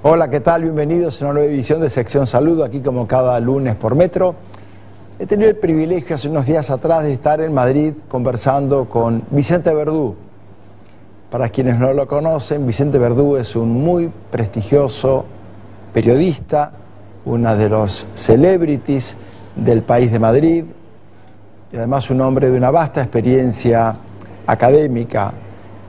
Hola, ¿qué tal? Bienvenidos a una nueva edición de Sección Salud, aquí como cada lunes por Metro. He tenido el privilegio hace unos días atrás de estar en Madrid conversando con Vicente Verdú. Para quienes no lo conocen, Vicente Verdú es un muy prestigioso periodista, uno de los celebrities del país de Madrid y además un hombre de una vasta experiencia académica.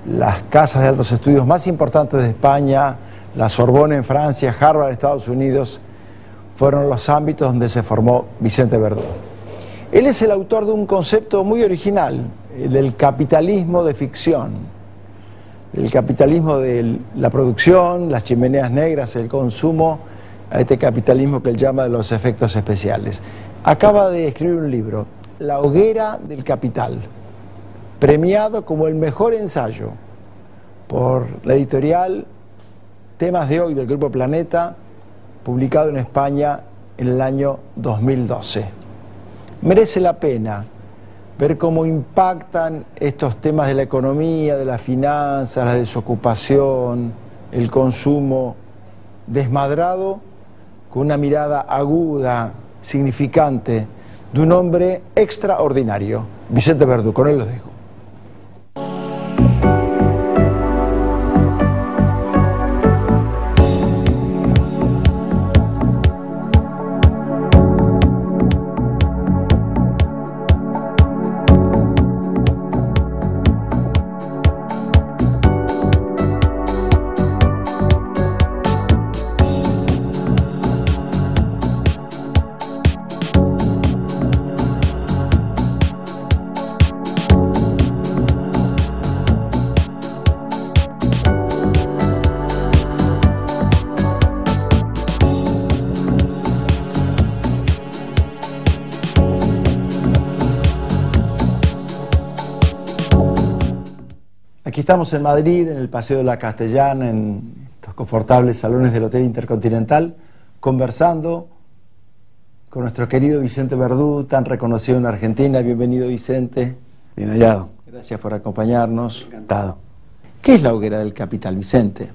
Las casas de altos estudios más importantes de España, la Sorbona en Francia, Harvard en Estados Unidos, fueron los ámbitos donde se formó Vicente Verdú. Él es el autor de un concepto muy original, el del capitalismo de ficción, el capitalismo de la producción, las chimeneas negras, el consumo, a este capitalismo que él llama de los efectos especiales. Acaba de escribir un libro, La hoguera del capital, premiado como el mejor ensayo por la editorial Temas de Hoy del Grupo Planeta, publicado en España en el año 2012. Merece la pena ver cómo impactan estos temas de la economía, de las finanzas, la desocupación, el consumo, desmadrado con una mirada aguda, significante, de un hombre extraordinario, Vicente Verdú. Con él los dejo. Aquí estamos en Madrid, en el Paseo de la Castellana, en estos confortables salones del Hotel Intercontinental, conversando con nuestro querido Vicente Verdú, tan reconocido en Argentina. Bienvenido, Vicente. Bien hallado. Gracias por acompañarnos. Encantado. ¿Qué es la hoguera del capital, Vicente?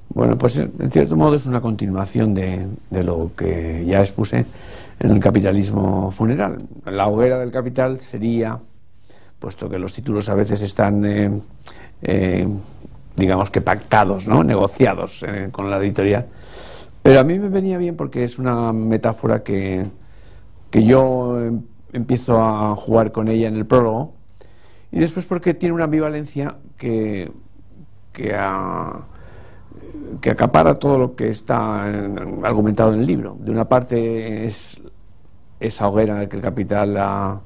Bueno, pues en cierto modo es una continuación de lo que ya expuse en el capitalismo funeral. La hoguera del capital sería, puesto que los títulos a veces están digamos que pactados, ¿no? Negociados con la editorial, pero a mí me venía bien porque es una metáfora que yo empiezo a jugar con ella en el prólogo, y después porque tiene una ambivalencia que acapara todo lo que está argumentado en el libro. De una parte es esa hoguera en la que el capital ha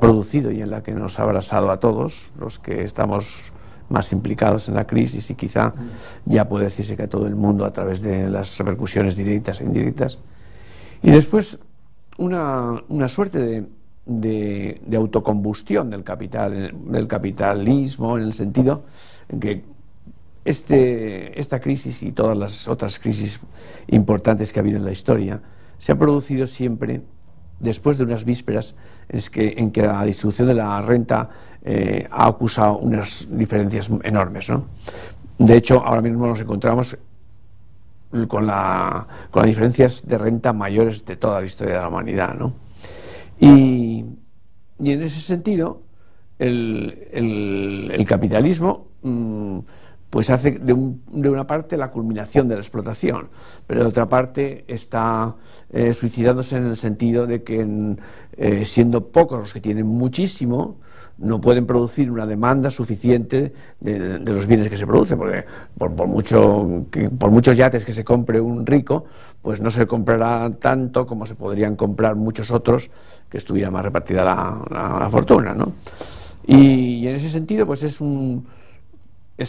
producido y en la que nos ha abrasado a todos los que estamos más implicados en la crisis, y quizá ya puede decirse que a todo el mundo a través de las repercusiones directas e indirectas. Y después una suerte de autocombustión del capital, del capitalismo, en el sentido en que esta crisis y todas las otras crisis importantes que ha habido en la historia se han producido siempre después de unas vísperas en que la distribución de la renta ha acusado unas diferencias enormes, ¿no? De hecho, ahora mismo nos encontramos con las diferencias de renta mayores de toda la historia de la humanidad, ¿no? Y en ese sentido, el capitalismo pues hace de una parte la culminación de la explotación, pero de otra parte está suicidándose en el sentido de que siendo pocos los que tienen muchísimo, no pueden producir una demanda suficiente de los bienes que se producen, porque por muchos yates que se compre un rico, pues no se comprará tanto como se podrían comprar muchos otros que estuviera más repartida la fortuna, ¿no? Y en ese sentido, pues es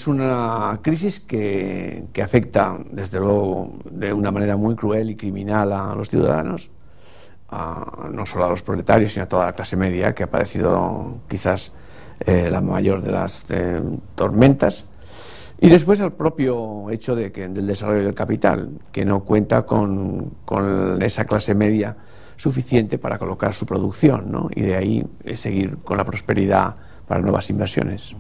una crisis que afecta, desde luego, de una manera muy cruel y criminal a los ciudadanos, no solo a los proletarios, sino a toda la clase media, que ha padecido quizás la mayor de las tormentas, y después al propio hecho del desarrollo del capital, que no cuenta con esa clase media suficiente para colocar su producción, ¿no? Y de ahí seguir con la prosperidad para nuevas inversiones.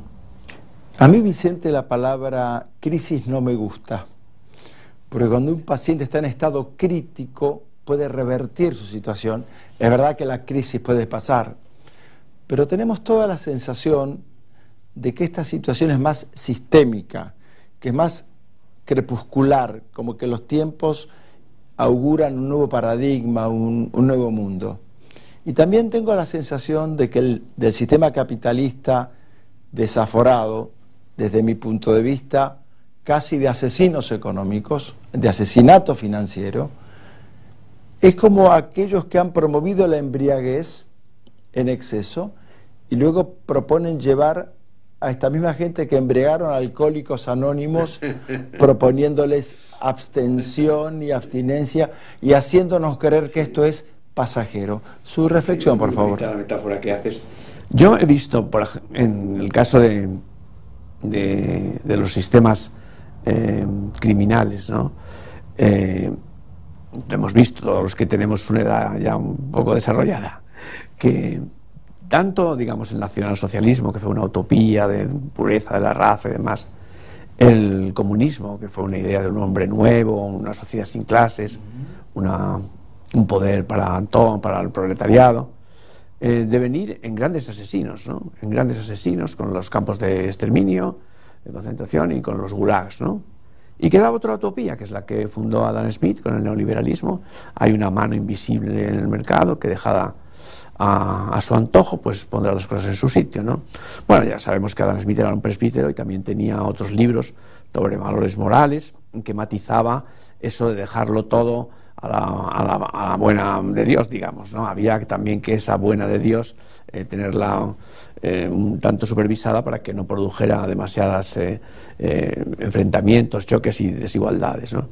A mí, Vicente, la palabra crisis no me gusta, Porque cuando un paciente está en estado crítico, puede revertir su situación. Es verdad que la crisis puede pasar, pero tenemos toda la sensación de que esta situación es más sistémica, que es más crepuscular, como que los tiempos auguran un nuevo paradigma, un nuevo mundo. Y también tengo la sensación de que del sistema capitalista desaforado, desde mi punto de vista, casi de asesinos económicos, de asesinato financiero, es como aquellos que han promovido la embriaguez en exceso y luego proponen llevar a esta misma gente que embriagaron a Alcohólicos Anónimos, proponiéndoles abstención y abstinencia y haciéndonos creer que esto es pasajero. Su reflexión, por favor. La metáfora que haces. Yo he visto, en el caso de los sistemas criminales, ¿no? Hemos visto, todos los que tenemos una edad ya un poco desarrollada, que tanto, digamos, el nacionalsocialismo, que fue una utopía de pureza de la raza y demás, el comunismo, que fue una idea de un hombre nuevo, una sociedad sin clases, un poder para el proletariado, devenir en grandes asesinos, ¿no? En grandes asesinos, con los campos de exterminio, de concentración y con los gulags, ¿no? Y quedaba otra utopía, que es la que fundó Adam Smith con el neoliberalismo. Hay una mano invisible en el mercado que, dejada a su antojo, pues pondrá las cosas en su sitio, ¿no? Bueno, ya sabemos que Adam Smith era un presbítero y también tenía otros libros sobre valores morales, en que matizaba eso de dejarlo todo a la buena de Dios, digamos, ¿no? Había también que esa buena de Dios tenerla un tanto supervisada para que no produjera demasiadas enfrentamientos, choques y desigualdades, ¿no?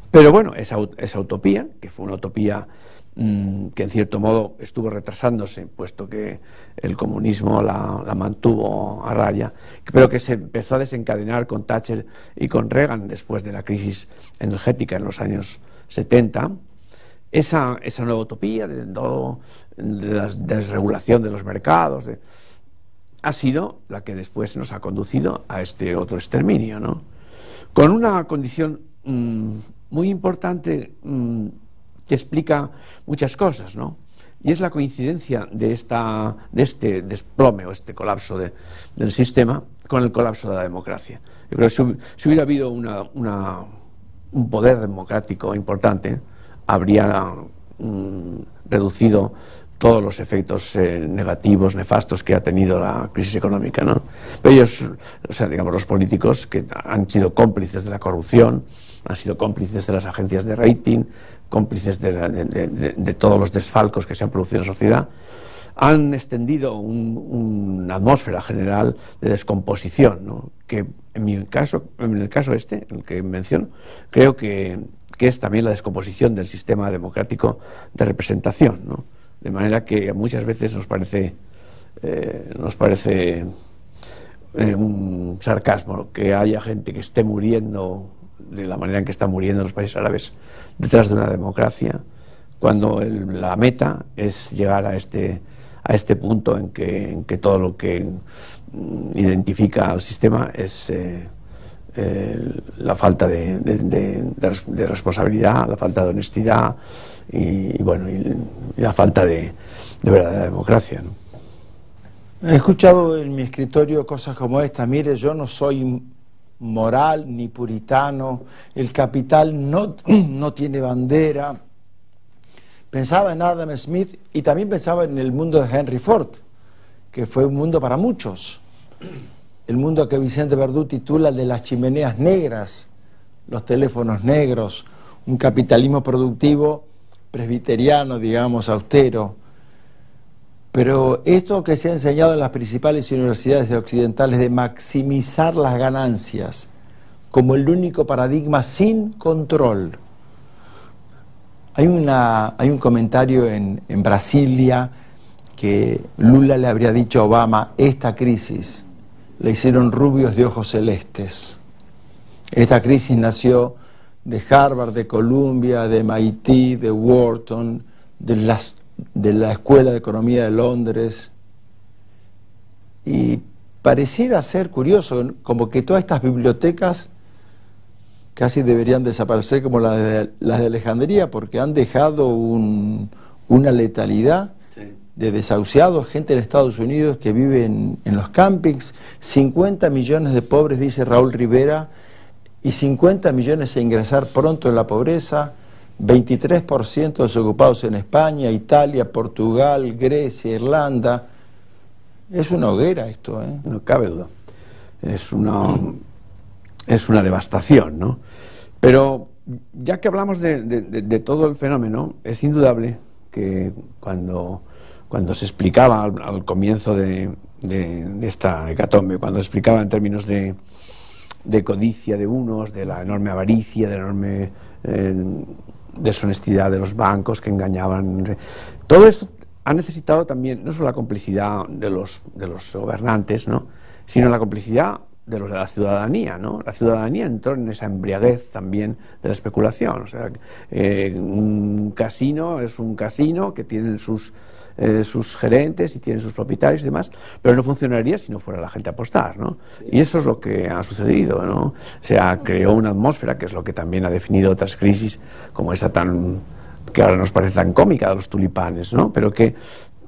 Pero bueno, esa utopía, que fue una utopía que en cierto modo estuvo retrasándose, puesto que el comunismo la mantuvo a raya, pero que se empezó a desencadenar con Thatcher y con Reagan después de la crisis energética en los años 70, esa nueva utopía de la desregulación de los mercados, ha sido la que después nos ha conducido a este otro exterminio, ¿no? Con una condición muy importante que explica muchas cosas, ¿no? Y es la coincidencia de este desplome o este colapso del sistema con el colapso de la democracia. Yo creo que si hubiera habido un poder democrático importante, habría reducido todos los efectos negativos, nefastos que ha tenido la crisis económica, ¿no? Pero ellos, o sea, digamos, los políticos que han sido cómplices de la corrupción, han sido cómplices de las agencias de rating, cómplices de todos los desfalcos que se han producido en la sociedad, han extendido una atmósfera general de descomposición, ¿no? Que en el caso este, el que menciono, creo que es también la descomposición del sistema democrático de representación, ¿no? De manera que muchas veces nos parece un sarcasmo que haya gente que esté muriendo de la manera en que están muriendo los países árabes detrás de una democracia, cuando la meta es llegar a este punto en que todo lo que identifica al sistema es la falta de responsabilidad, la falta de honestidad y la falta de verdadera democracia, ¿no? He escuchado en mi escritorio cosas como esta: mire, yo no soy moral ni puritano, el capital no tiene bandera. Pensaba en Adam Smith y también pensaba en el mundo de Henry Ford, que fue un mundo para muchos. El mundo que Vicente Verdú titula el de las chimeneas negras, los teléfonos negros, un capitalismo productivo presbiteriano, digamos, austero. Pero esto que se ha enseñado en las principales universidades occidentales de maximizar las ganancias como el único paradigma sin control. Hay un comentario en Brasilia que Lula le habría dicho a Obama: esta crisis le hicieron rubios de ojos celestes. Esta crisis nació de Harvard, de Columbia, de MIT, de Wharton, de la Escuela de Economía de Londres. Y pareciera ser curioso, como que todas estas bibliotecas casi deberían desaparecer como las de Alejandría, porque han dejado una letalidad de desahuciados, gente en Estados Unidos que vive en los campings, 50 millones de pobres, dice Raúl Rivera, y 50 millones a ingresar pronto en la pobreza, 23% desocupados en España, Italia, Portugal, Grecia, Irlanda. Es una hoguera esto, ¿eh? No cabe duda. Es una devastación, ¿no? Pero ya que hablamos de todo el fenómeno, es indudable que cuando se explicaba al comienzo de esta hecatombe, cuando se explicaba en términos de codicia de unos, de la enorme avaricia, de la enorme deshonestidad de los bancos que engañaban, todo esto ha necesitado también no solo la complicidad de los gobernantes, ¿no?, sino la complicidad de los de la ciudadanía, ¿no? La ciudadanía entró en esa embriaguez también de la especulación. O sea, un casino es un casino que tienen sus gerentes y tienen sus propietarios y demás, pero no funcionaría si no fuera la gente a apostar, ¿no? Y eso es lo que ha sucedido, ¿no? O sea, creó una atmósfera, que es lo que también ha definido otras crisis, como esa que ahora nos parece tan cómica, de los tulipanes, ¿no? Pero que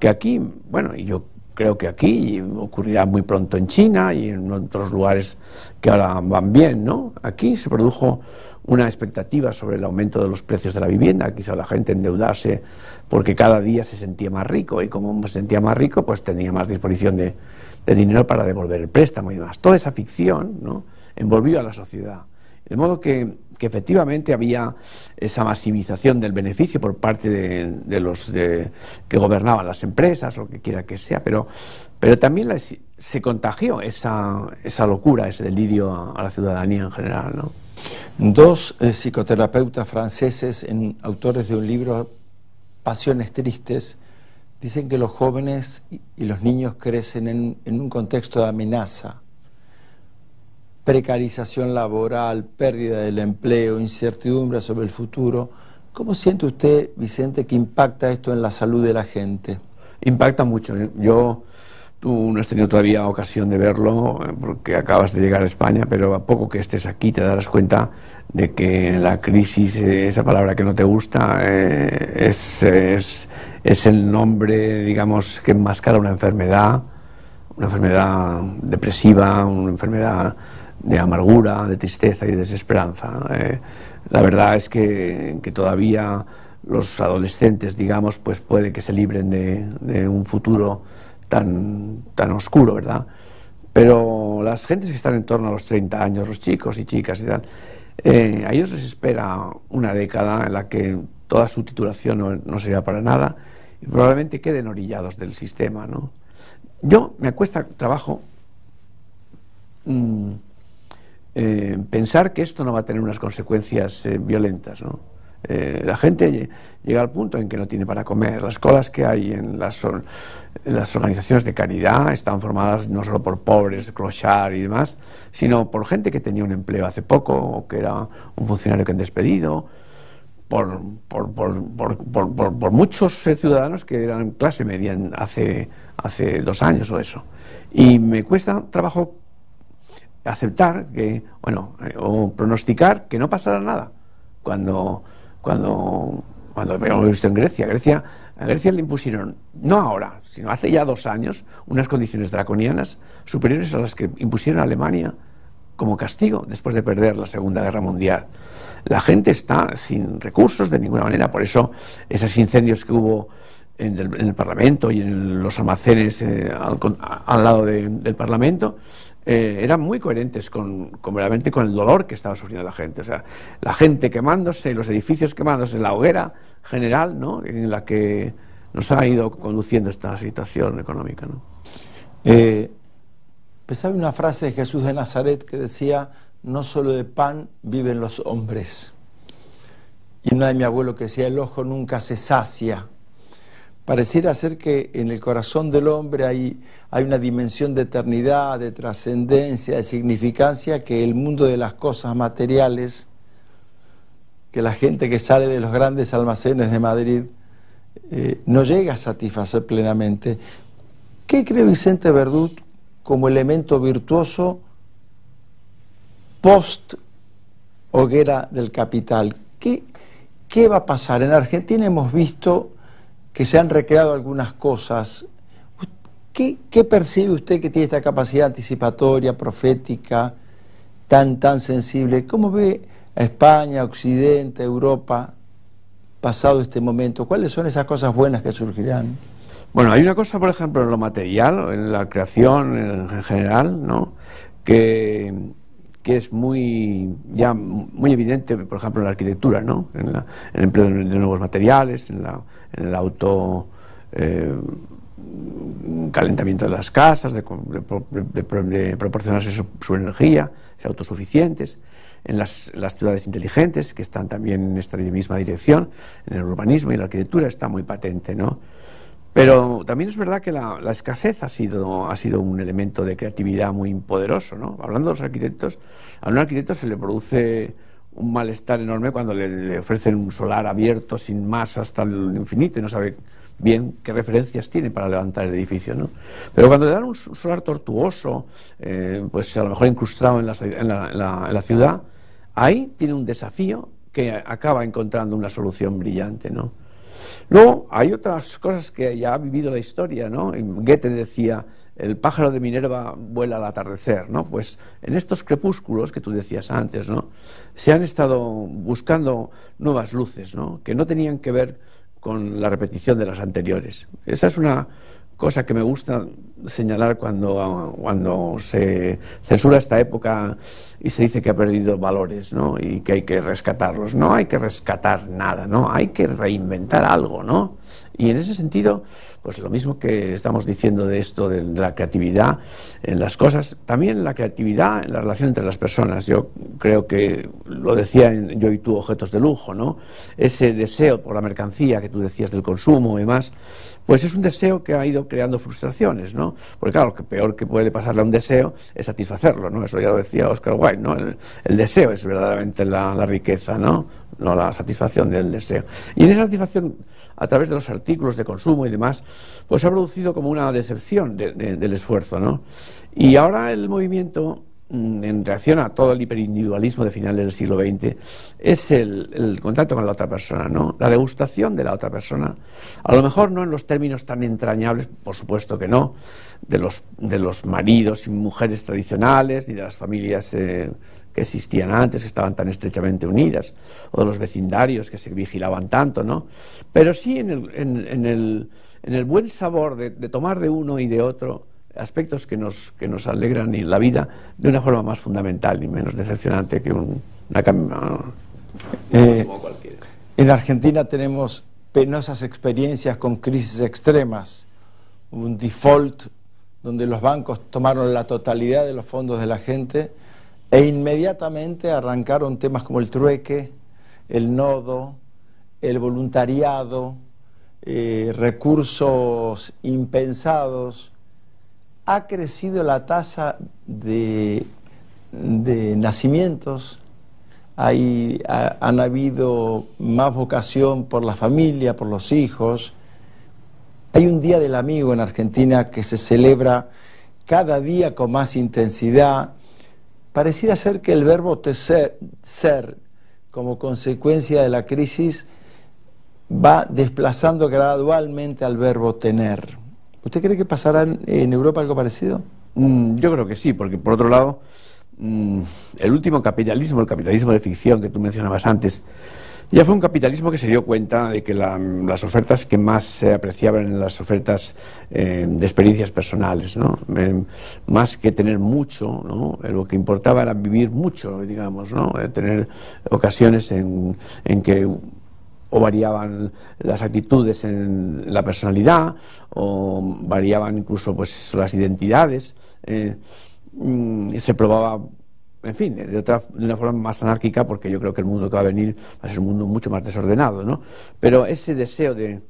aquí, bueno, y yo creo que aquí ocurrirá muy pronto en China y en otros lugares que ahora van bien, ¿no? Aquí se produjo una expectativa sobre el aumento de los precios de la vivienda, quizá la gente endeudarse porque cada día se sentía más rico, y como se sentía más rico, pues tenía más disposición de dinero para devolver el préstamo y demás. Toda esa ficción, ¿no?, envolvió a la sociedad. De modo que efectivamente había esa maximización del beneficio por parte de los que gobernaban las empresas, lo que quiera que sea, pero también se contagió esa locura, ese delirio a la ciudadanía en general, ¿no? Dos psicoterapeutas franceses, autores de un libro, Pasiones Tristes, dicen que los jóvenes y los niños crecen en un contexto de amenaza. Precarización laboral, pérdida del empleo, incertidumbre sobre el futuro. ¿Cómo siente usted, Vicente, que impacta esto en la salud de la gente? Impacta mucho. Tú no has tenido todavía ocasión de verlo porque acabas de llegar a España, pero a poco que estés aquí te darás cuenta de que la crisis, esa palabra que no te gusta, es el nombre, digamos, que enmascara una enfermedad depresiva, una enfermedad de amargura, de tristeza y de desesperanza. La verdad es que todavía los adolescentes, digamos, pues puede que se libren de un futuro tan oscuro, ¿verdad? Pero las gentes que están en torno a los 30 años, los chicos y chicas y tal, a ellos les espera una década en la que toda su titulación no servirá para nada y probablemente queden orillados del sistema, ¿no? Me cuesta trabajo pensar que esto no va a tener unas consecuencias violentas, ¿no? La gente llega al punto en que no tiene para comer. Las colas que hay en las organizaciones de caridad están formadas no solo por pobres, clochard y demás, sino por gente que tenía un empleo hace poco, o que era un funcionario que han despedido, por muchos ciudadanos que eran clase media hace 2 años o eso. Y me cuesta trabajo aceptar o pronosticar que no pasará nada cuando hemos visto en Grecia. A Grecia le impusieron, no ahora, sino hace ya 2 años, unas condiciones draconianas superiores a las que impusieron a Alemania como castigo después de perder la Segunda Guerra Mundial. La gente está sin recursos de ninguna manera, por eso esos incendios que hubo en el Parlamento y en los almacenes al lado del Parlamento eran muy coherentes realmente con el dolor que estaba sufriendo la gente. O sea, la gente quemándose, los edificios quemándose, la hoguera general, ¿no?, en la que nos ha ido conduciendo esta situación económica, ¿no? Pensaba una frase de Jesús de Nazaret que decía: no solo de pan viven los hombres. Y una de mi abuelo que decía: el ojo nunca se sacia. Pareciera ser que en el corazón del hombre hay una dimensión de eternidad, de trascendencia, de significancia, que el mundo de las cosas materiales, que la gente que sale de los grandes almacenes de Madrid no llega a satisfacer plenamente. ¿Qué cree Vicente Verdú como elemento virtuoso post hoguera del capital. ¿Qué va a pasar? En Argentina hemos visto que se han recreado algunas cosas. ¿Qué percibe usted que tiene esta capacidad anticipatoria, profética, tan sensible? ¿Cómo ve a España, Occidente, Europa, pasado este momento? ¿Cuáles son esas cosas buenas que surgirán? Bueno, hay una cosa, por ejemplo, en lo material, en la creación en general, ¿no?, que es muy evidente, por ejemplo, en la arquitectura, ¿no?, en el empleo de nuevos materiales, en el auto calentamiento de las casas, de proporcionarse su energía, ser autosuficientes, en las ciudades inteligentes, que están también en esta misma dirección, en el urbanismo y en la arquitectura está muy patente, ¿no? Pero también es verdad que la escasez ha sido un elemento de creatividad muy poderoso, ¿no? Hablando de los arquitectos, a un arquitecto se le produce un malestar enorme cuando le ofrecen un solar abierto sin más hasta el infinito y no sabe bien qué referencias tiene para levantar el edificio, ¿no? Pero cuando le dan un solar tortuoso, pues a lo mejor incrustado en la ciudad, ahí tiene un desafío que acaba encontrando una solución brillante, ¿no? Luego hay otras cosas que ya ha vivido la historia, ¿no? Goethe decía: el pájaro de Minerva vuela al atardecer, ¿no? Pues en estos crepúsculos que tú decías antes, ¿no?, se han estado buscando nuevas luces, ¿no?, que no tenían que ver con la repetición de las anteriores. Esa es una cosa que me gusta señalar cuando se censura esta época y se dice que ha perdido valores, ¿no?, y que hay que rescatarlos. No hay que rescatar nada, ¿no?, hay que reinventar algo, ¿no? Y en ese sentido, pues lo mismo que estamos diciendo de esto de la creatividad en las cosas, también la creatividad en la relación entre las personas. Yo creo que lo decía en Yo y tú, objetos de lujo, ¿no? Ese deseo por la mercancía que tú decías del consumo y demás, pues es un deseo que ha ido creando frustraciones, ¿no? Porque claro, lo que peor que puede pasarle a un deseo es satisfacerlo, ¿no? Eso ya lo decía Oscar Wilde, ¿no? El deseo es verdaderamente la riqueza, ¿no? No la satisfacción del deseo. Y en esa satisfacción, a través de los artículos de consumo y demás, pues ha producido como una decepción del esfuerzo, ¿no? Y ahora el movimiento, en reacción a todo el hiperindividualismo de finales del siglo XX, es el contacto con la otra persona, ¿no? La degustación de la otra persona, a lo mejor no en los términos tan entrañables, por supuesto que no, de los maridos y mujeres tradicionales, ni de las familias que existían antes, que estaban tan estrechamente unidas, o de los vecindarios que se vigilaban tanto, ¿no? Pero sí en el buen sabor de tomar de uno y de otro aspectos que nos alegran en la vida de una forma más fundamental y menos decepcionante que una cualquiera. En Argentina tenemos penosas experiencias con crisis extremas, un default donde los bancos tomaron la totalidad de los fondos de la gente e inmediatamente arrancaron temas como el trueque, el nodo, el voluntariado, recursos impensados. Ha crecido la tasa de nacimientos, han habido más vocación por la familia, por los hijos. Hay un Día del Amigo en Argentina que se celebra cada día con más intensidad. Pareciera ser que el verbo ser, como consecuencia de la crisis, va desplazando gradualmente al verbo tener. ¿Usted cree que pasará en Europa algo parecido? Yo creo que sí, porque por otro lado, el último capitalismo, el capitalismo de ficción que tú mencionabas antes, ya fue un capitalismo que se dio cuenta de que las ofertas que más se apreciaban eran las ofertas de experiencias personales, ¿no? Más que tener mucho, ¿no? Lo que importaba era vivir mucho, digamos, ¿no? Tener ocasiones en que o variaban las actitudes en la personalidad, o variaban incluso pues las identidades, se probaba, en fin, de una forma más anárquica, porque yo creo que el mundo que va a venir va a ser un mundo mucho más desordenado, ¿no? Pero ese deseo de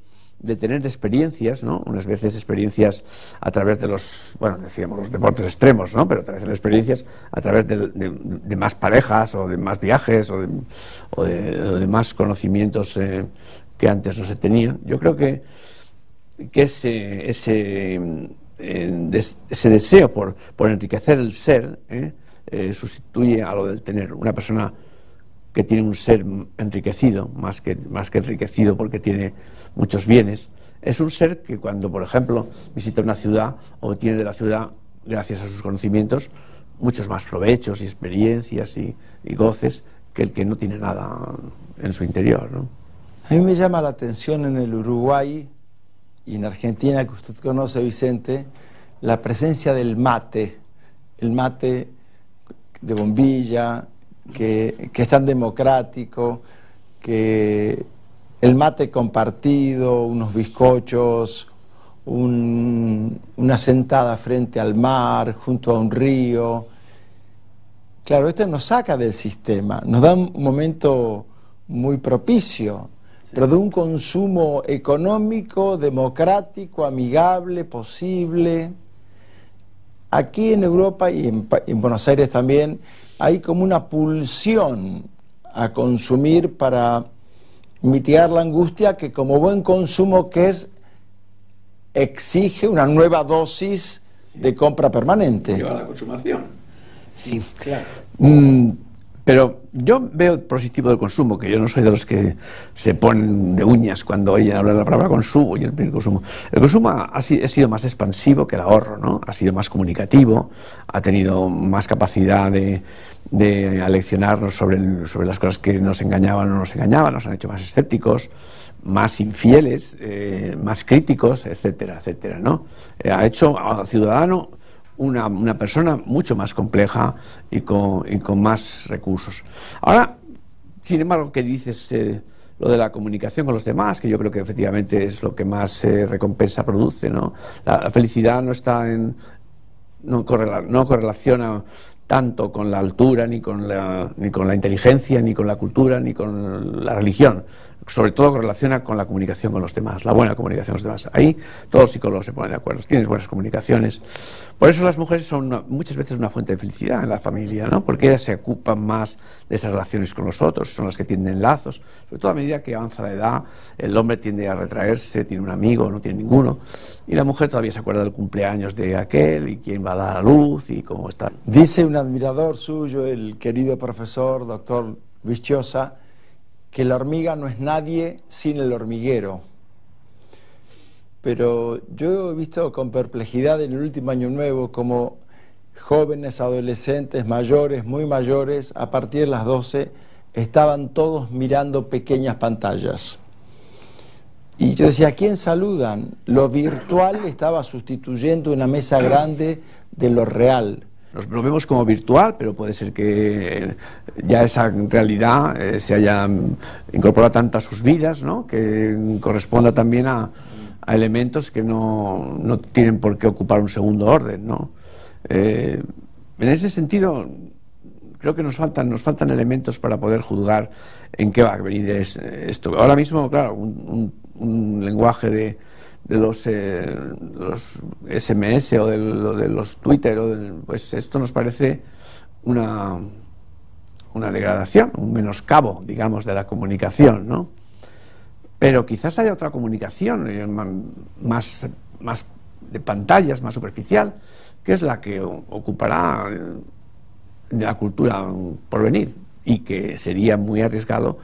tener experiencias, ¿no? Unas veces experiencias a través de decíamos los deportes extremos, ¿no? Pero a través de las experiencias, a través de más parejas, o de más viajes, o de más conocimientos que antes no se tenían. Yo creo que ese deseo por enriquecer el ser sustituye a lo del tener. Una persona que tiene un ser enriquecido, más que enriquecido porque tiene muchos bienes. Es un ser que cuando, por ejemplo, visita una ciudad, obtiene de la ciudad, gracias a sus conocimientos, muchos más provechos y experiencias y goces que el que no tiene nada en su interior, ¿no? A mí me llama la atención en el Uruguay y en Argentina, que usted conoce, Vicente, la presencia del mate, el mate de bombilla, que es tan democrático, que el mate compartido, unos bizcochos, una sentada frente al mar, junto a un río. Claro, esto nos saca del sistema, nos da un momento muy propicio, pero de un consumo económico, democrático, amigable, posible. Aquí en Europa y en Buenos Aires también hay como una pulsión a consumir para mitigar la angustia que, como buen consumo que es, exige una nueva dosis de compra permanente. Lleva a la consumación. Sí, claro. Pero yo veo el positivo del consumo, que yo no soy de los que se ponen de uñas cuando oyen hablar la palabra consumo y el primer consumo. El consumo ha sido más expansivo que el ahorro, ¿no? Ha sido más comunicativo, ha tenido más capacidad de aleccionarnos sobre las cosas que nos engañaban o no nos engañaban, nos han hecho más escépticos, más infieles, más críticos, etcétera, etcétera, ¿no? Ha hecho al ciudadano una persona mucho más compleja y con más recursos. Ahora, sin embargo, ¿qué dices lo de la comunicación con los demás? Que yo creo que efectivamente es lo que más recompensa produce, ¿no? La felicidad no está no correlaciona tanto con la altura, ni con la inteligencia, ni con la cultura, ni con la religión. Sobre todo correlaciona con la comunicación con los demás, la buena comunicación con los demás. Ahí todos los psicólogos se ponen de acuerdo. Tienes buenas comunicaciones. Por eso las mujeres son muchas veces una fuente de felicidad en la familia, ¿no? Porque ellas se ocupan más de esas relaciones con los otros, son las que tienden lazos. Sobre todo a medida que avanza la edad, el hombre tiende a retraerse, tiene un amigo, no tiene ninguno. Y la mujer todavía se acuerda del cumpleaños de aquel y quién va a dar a luz y cómo está. Dice un admirador suyo, el querido profesor, doctor Viciosa, que la hormiga no es nadie sin el hormiguero. Pero yo he visto con perplejidad en el último año nuevo como jóvenes, adolescentes, mayores, muy mayores, a partir de las 12, estaban todos mirando pequeñas pantallas. Y yo decía, ¿a quién saludan? Lo virtual estaba sustituyendo una mesa grande de lo real. Lo vemos como virtual, pero puede ser que ya esa realidad se haya incorporado tanto a sus vidas, ¿no? Que corresponda también a elementos que no tienen por qué ocupar un segundo orden, ¿no? En ese sentido, creo que nos faltan elementos para poder juzgar en qué va a venir esto. Ahora mismo, claro, un lenguaje de los SMS o de los Twitter, pues esto nos parece una degradación, un menoscabo, digamos, de la comunicación, ¿no? Pero quizás haya otra comunicación más de pantallas, más superficial, que es la que ocupará la cultura por venir y que sería muy arriesgado,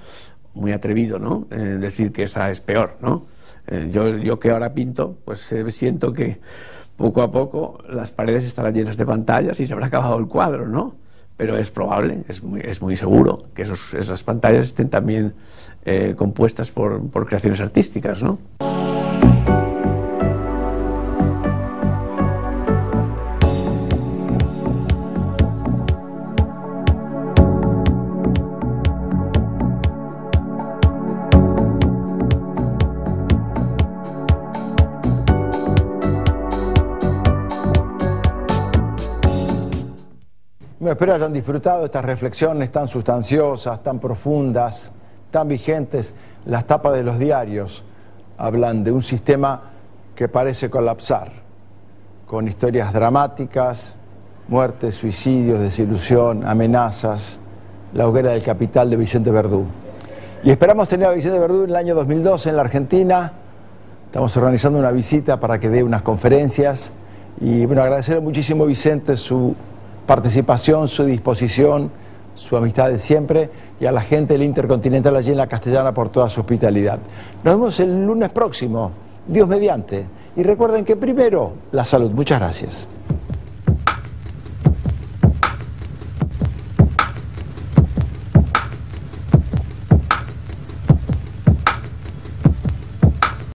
muy atrevido, ¿no? Decir que esa es peor, ¿no? Yo que ahora pinto, pues siento que poco a poco las paredes estarán llenas de pantallas y se habrá acabado el cuadro, ¿no? Pero es probable, es muy seguro que esas pantallas estén también compuestas por creaciones artísticas, ¿no? Espero hayan disfrutado estas reflexiones tan sustanciosas, tan profundas, tan vigentes. Las tapas de los diarios hablan de un sistema que parece colapsar, con historias dramáticas, muertes, suicidios, desilusión, amenazas, la hoguera del capital de Vicente Verdú. Y esperamos tener a Vicente Verdú en el año 2012 en la Argentina. Estamos organizando una visita para que dé unas conferencias. Y bueno, agradecerle muchísimo, Vicente, su participación, su disposición, su amistad de siempre y a la gente del Intercontinental allí en la Castellana por toda su hospitalidad. Nos vemos el lunes próximo, Dios mediante. Y recuerden que primero, la salud. Muchas gracias.